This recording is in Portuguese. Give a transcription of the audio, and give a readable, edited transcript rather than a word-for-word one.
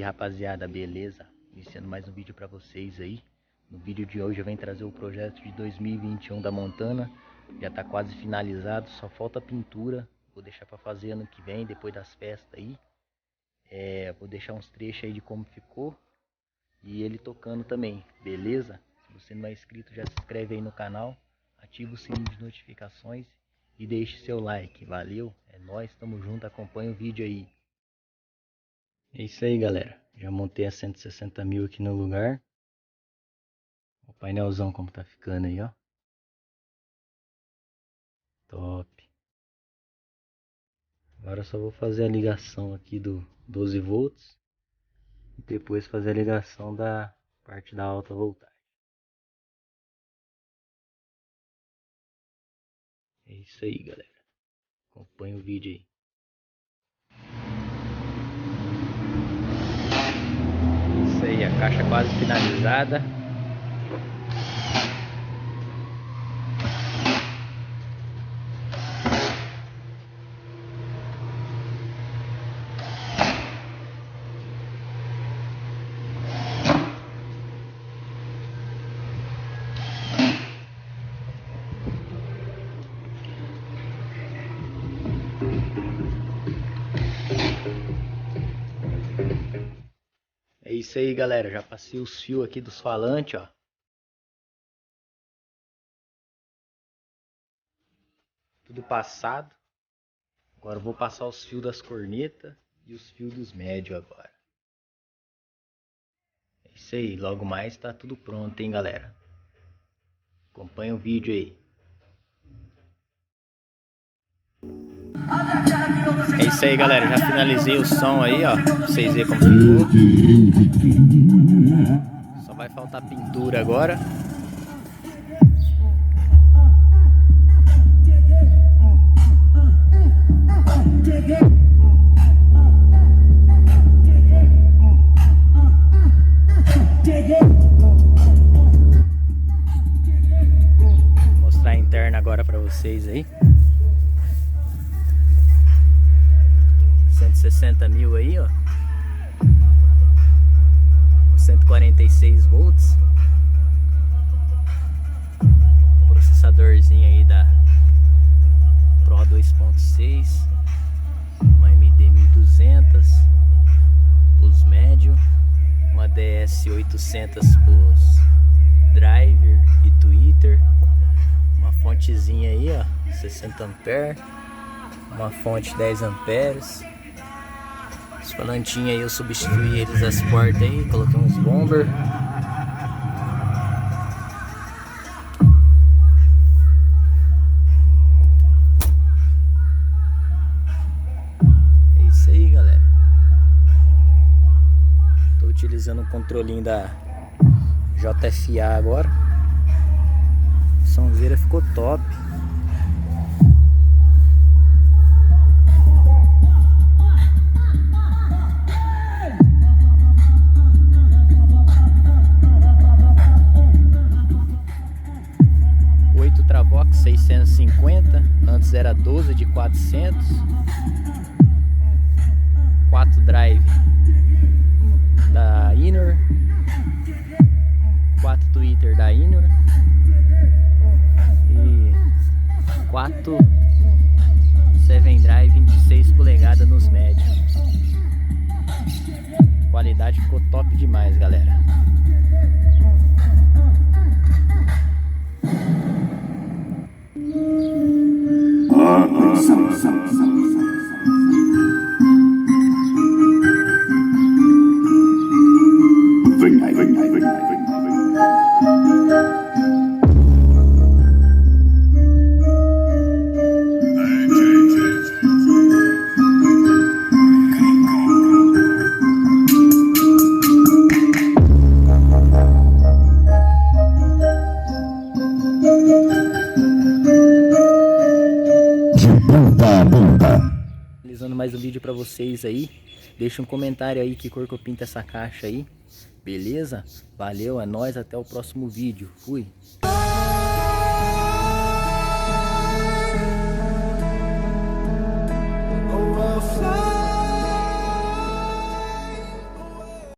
rapaziada, beleza? Iniciando mais um vídeo pra vocês aí. No vídeo de hoje eu venho trazer o projeto de 2021 da Montana. Já tá quase finalizado, só falta a pintura. Vou deixar pra fazer ano que vem, depois das festas aí. Vou deixar uns trechos aí de como ficou. E ele tocando também, beleza? Se você não é inscrito, já se inscreve aí no canal. Ativa o sininho de notificações e deixe seu like, valeu? É nóis, tamo junto, acompanha o vídeo aí. É isso aí, galera, já montei a 160 mil aqui no lugar. O painelzão como tá ficando aí, ó. Top. Agora eu só vou fazer a ligação aqui do 12 volts. E depois fazer a ligação da parte da alta voltagem. É isso aí, galera. Acompanha o vídeo aí. Isso aí, a caixa quase finalizada. É isso aí, galera, já passei os fios aqui dos falantes, ó. Tudo passado. Agora eu vou passar os fios das cornetas e os fios dos médios agora. É isso aí, logo mais tá tudo pronto, hein, galera. Acompanha o vídeo aí. É isso aí, galera, já finalizei o som aí, ó, pra vocês verem como ficou. Só vai faltar pintura agora. Vou mostrar a interna agora pra vocês aí. 160 mil aí, ó. 146 volts. Processadorzinho aí da Pro 2.6. Uma MD 1200 pros médios. Uma DS 800 pros driver e Twitter. Uma fontezinha aí, ó, 60 ampere. Uma fonte 10 amperes. Os falantinhos aí eu substituí eles as portas aí, coloquei uns bomber. É isso aí, galera. Tô utilizando o controlinho da JFA agora. A sonzeira ficou top. Travox 650, antes era 12 de 400. 4 drive da Inner, 4 Twitter da Inner e 4 7 drive de 6 polegadas nos médios. A qualidade ficou top demais, galera. Realizando mais um vídeo pra vocês aí. Deixa um comentário aí que cor que eu pinto essa caixa aí. Beleza? Valeu, é nóis, até o próximo vídeo. Fui!